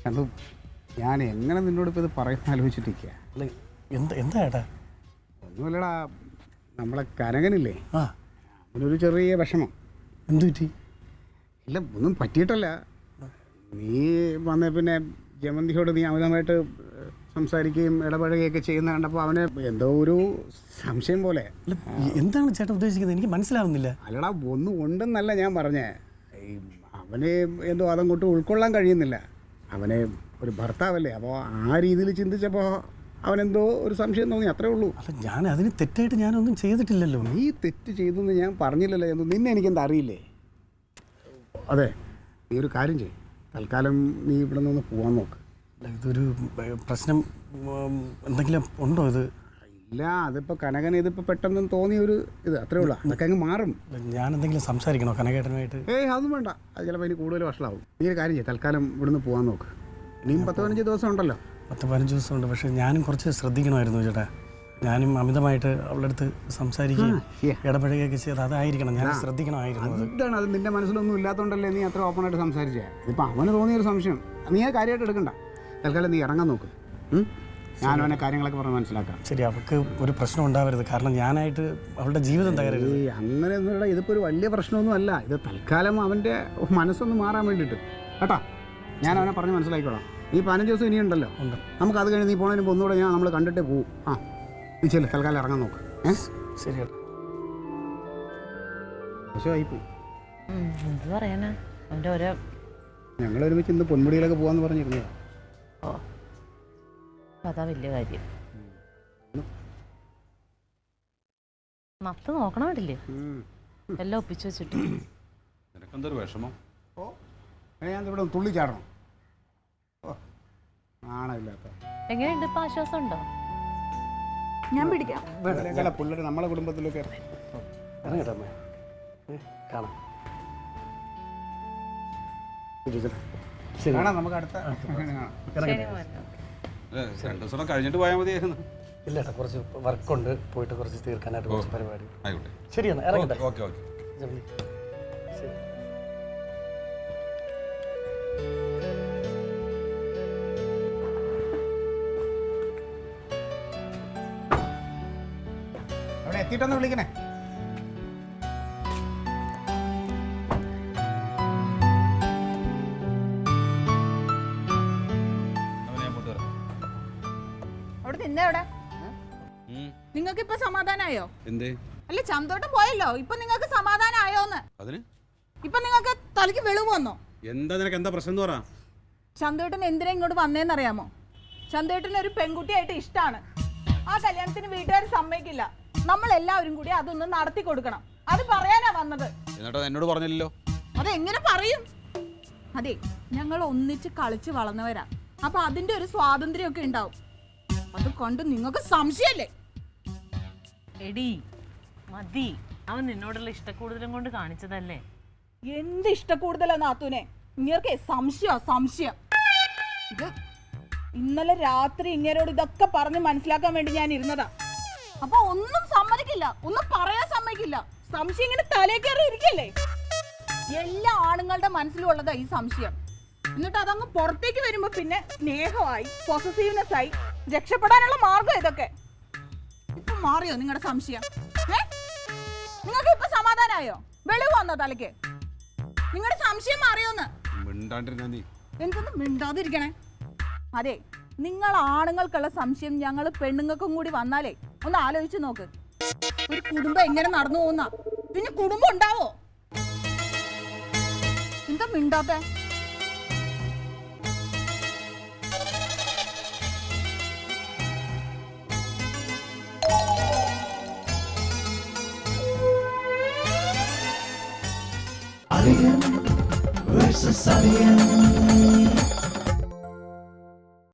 അത് ഞാൻ എങ്ങനെ നിന്നോട് ഇപ്പോൾ ഇത് പറയുന്ന ആലോചിച്ചിട്ടിരിക്കുക. അല്ല എന്താ ഏട്ടാ? ഒന്നുമില്ലടാ, നമ്മളെ കനകനില്ലേ, ആ അതിനൊരു ചെറിയ വിഷമം. എന്തു പറ്റി? ഇല്ല, ഒന്നും പറ്റിയിട്ടല്ല. നീ വന്ന പിന്നെ ജമന്തിയോട് നീ അമിതമായിട്ട് സംസാരിക്കുകയും ഇടപഴകുകയൊക്കെ ചെയ്യുന്ന കണ്ടപ്പോൾ അവന് എന്തോ ഒരു സംശയം പോലെ. അല്ല എന്താണ് ചേട്ടൻ ഉദ്ദേശിക്കുന്നത്? എനിക്ക് മനസ്സിലാവുന്നില്ല. അല്ലടാ, ഒന്നും ഉണ്ടെന്നല്ല ഞാൻ പറഞ്ഞേ. അവന് എന്തോ അതങ്ങോട്ട് ഉൾക്കൊള്ളാൻ കഴിയുന്നില്ല. അവനെ ഒരു ഭർത്താവല്ലേ, അപ്പോൾ ആ രീതിയിൽ ചിന്തിച്ചപ്പോൾ അവനെന്തോ ഒരു സംശയം തോന്നി, അത്രേ ഉള്ളൂ. അല്ല ഞാൻ അതിന് തെറ്റായിട്ട് ഞാനൊന്നും ചെയ്തിട്ടില്ലല്ലോ. നീ തെറ്റ് ചെയ്തെന്ന് ഞാൻ പറഞ്ഞില്ലല്ലോ എന്ന്. നിന്നെ എനിക്കെന്താ അറിയില്ലേ? അതെ, നീ ഒരു കാര്യം ചെയ്യും, തൽക്കാലം നീ ഇവിടെ നിന്ന് പോകാൻ നോക്ക്. അല്ല ഇതൊരു പ്രശ്നം എന്തെങ്കിലും ഉണ്ടോ? ഇത് ഇല്ല, അതിപ്പോൾ കനകന് ഇതിപ്പോൾ പെട്ടെന്ന് തോന്നിയ ഒരു ഇത്, അത്രേ ഉള്ളൂ. അതൊക്കെ അങ്ങ് മാറും. ഞാൻ എന്തെങ്കിലും സംസാരിക്കണോ കനകേട്ടനുമായിട്ട്? അതൊന്നും വേണ്ട, അത് ചിലപ്പോൾ ഇനി കൂടുതൽ വഷളാവും. നീ ഒരു കാര്യം ചെയ്യും, തൽക്കാലം ഇവിടുന്ന് പോകാൻ നോക്ക്. ഇനിയും 10-15 ദിവസം ഉണ്ടല്ലോ. 10-15 ദിവസമുണ്ട്. പക്ഷേ ഞാനും കുറച്ച് ശ്രദ്ധിക്കണമായിരുന്നു ചേട്ടാ. ഞാനും അമിതമായിട്ട് അവളുടെ അടുത്ത് സംസാരിക്കുകയും ഇടപഴകുകയൊക്കെ ചെയ്ത് അതായിരിക്കണം, ഞാൻ ശ്രദ്ധിക്കണമായിരുന്നു. എന്താണ് അത്? നിന്റെ മനസ്സിലൊന്നും ഇല്ലാത്തതുകൊണ്ടല്ലേ നീ അത്ര ഓപ്പണായിട്ട് സംസാരിച്ചേ. ഇതിപ്പോൾ അവന് തോന്നിയൊരു സംശയം, നീ ആ കാര്യമായിട്ട് എടുക്കണ്ട. തൽക്കാലം നീ ഇറങ്ങാൻ നോക്ക്. ഞാൻ അവനെ കാര്യങ്ങളൊക്കെ പറഞ്ഞ് മനസ്സിലാക്കാം. ശരി, അവൾക്ക് ഒരു പ്രശ്നം ഉണ്ടാവരുത്, കാരണം ഞാനായിട്ട് അവളുടെ ജീവിതം തകരരുത്. അങ്ങനെയൊന്നുള്ള ഇതിപ്പോൾ ഒരു വലിയ പ്രശ്നമൊന്നും അല്ല. ഇത് തൽക്കാലം അവൻ്റെ മനസ്സൊന്ന് മാറാൻ വേണ്ടിയിട്ട് കേട്ടാ. ഞാൻ അവനെ പറഞ്ഞ് മനസ്സിലാക്കിക്കോളാം. നീ 15 ദിവസം ഇനിയുണ്ടല്ലോ, നമുക്ക് അത് കഴിഞ്ഞ് നീ പോണതിന് മുമ്പ് ഒന്നുകൂടെ നമ്മൾ കണ്ടിട്ടേ പോവും. നീ ചെല്ല്, തൽക്കാലം ഇറങ്ങാൻ നോക്ക്. ശരി ചേട്ടാ. മോശമായിപ്പോയി. എന്ത് പറയാനാ, അവൻ്റെ ഓരോ ഞങ്ങൾ ഒരുമിച്ച് ഇന്ന് പൊന്മുടിയിലൊക്കെ പോകാമെന്ന് പറഞ്ഞിരുന്നതാ. അതാ വലിയ കാര്യം. നത്ത് നോക്കണമില്ലേ, എല്ലാം ഒപ്പിച്ചു വെച്ചിട്ട്. നിനക്കെന്തൊരു വിഷമം? ഞാൻ ഇവിടെ തുള്ളി ചാടണം. ആണല്ലാത്ത എങ്ങനെയുണ്ട് ഇപ്പം? ആശ്വാസം ഉണ്ടോ? ഞാൻ പിടിക്കാം. പിള്ളേർ നമ്മളെ കുടുംബത്തിലൊക്കെ ഇറങ്ങട്ടെ അമ്മ, കാണാം. കാണാം, നമുക്ക് അടുത്ത ഇറങ്ങട്ടെ. 2 ദിവസം കഴിഞ്ഞിട്ട് പോയാൽ മതിയായിരുന്നു. ഇല്ല ഏട്ടാ, കുറച്ച് വർക്കുണ്ട്, പോയിട്ട് കുറച്ച് തീർക്കാനായിട്ട് കുറച്ച് പരിപാടി. ആയിക്കോട്ടെ, ശരിയാണ്, ഇറങ്ങട്ടെ. Okay okay. ശരി. അവിടെ എത്തിയിട്ടൊന്ന് വിളിക്കണേ. അവിടെ നിന്നവിടെ നിങ്ങൾക്ക് ഇപ്പൊ സമാധാനായോ? എന്തേ? അല്ല, ചന്തോട്ടം പോയല്ലോ, ഇപ്പൊ നിങ്ങൾക്ക് സമാധാനായോന്ന്? അതിന് ഇപ്പൊ നിങ്ങൾക്ക് തലയ്ക്ക് വെളിവ് വന്നോ? എന്താ നിനക്ക് എന്താ പ്രശ്നം എന്ന് പറ. ചന്തോട്ടൻ എന്തിനാ ഇങ്ങോട്ട് വന്നേന്നറിയാമോ? ചന്തോട്ടന് ഒരു പെൺകുട്ടിയായിട്ട് ഇഷ്ടമാണ്. ആ കല്യാണത്തിന് വീട്ടുകാർ സമ്മതിക്കില്ല. നമ്മൾ എല്ലാവരും കൂടി അതൊന്ന് നടത്തി കൊടുക്കണം. അത് പറയാനാ വന്നത്. എന്നിട്ട് എന്നോട് പറഞ്ഞില്ലല്ലോ. അതെങ്ങനെ പറയും? അതെ, ഞങ്ങൾ ഒന്നിച്ച് കളിച്ച് വളർന്നവരാ. അപ്പൊ അതിന്റെ ഒരു സ്വാതന്ത്ര്യമൊക്കെ ഉണ്ടാവും. അത് കൊണ്ട് നിങ്ങൾക്ക് സംശയല്ലേ? എടി മതി, അവൻ നിന്നോടുള്ള ഇഷ്ടക്കൂടുതലും കൊണ്ട് കാണിച്ചതല്ലേ. എന്ത് ഇഷ്ടക്കൂടുതലാ നാത്തൂനെ? ഇങ്ങേർക്ക് സംശയം. ഇത് ഇന്നലെ രാത്രി ഇങ്ങേരോട് ഇതൊക്കെ പറഞ്ഞ് മനസ്സിലാക്കാൻ വേണ്ടി ഞാൻ ഇരുന്നതാ. അപ്പൊ ഒന്നും സമ്മതിക്കില്ല, ഒന്നും പറയാൻ സമ്മതിക്കില്ല. സംശയം ഇങ്ങനെ തലേ കയറി ഇരിക്കല്ലേ? എല്ലാ ആണുങ്ങളുടെ മനസ്സിലും ഉള്ളതാ ഈ സംശയം. എന്നിട്ട് അതങ്ങ് പുറത്തേക്ക് വരുമ്പോ പിന്നെ സ്നേഹമായി, പൊസസീവ്നെസ് ആയി. രക്ഷപ്പെടാനുള്ള മാർഗം ഇതൊക്കെ. ഇപ്പൊ മാറിയോ നിങ്ങളുടെ സംശയം? നിങ്ങൾക്ക് ഇപ്പൊ സമാധാനായോ? വെളിവ് വന്നോ തലയ്ക്ക്? നിങ്ങളുടെ സംശയം മാറിയോന്ന്? എന്തൊന്നും മിണ്ടാതിരിക്കണേ. അതെ, നിങ്ങൾ ആണുങ്ങൾക്കുള്ള സംശയം ഞങ്ങൾ പെണ്ണുങ്ങൾക്കും കൂടി വന്നാലേ ഒന്ന് ആലോചിച്ച് നോക്ക്. ഒരു കുടുംബം എങ്ങനെ നടന്നു പോകുന്ന, പിന്നെ കുടുംബം ഉണ്ടാവോ? എന്താ മിണ്ടാത്തെ? Alien versus Alien.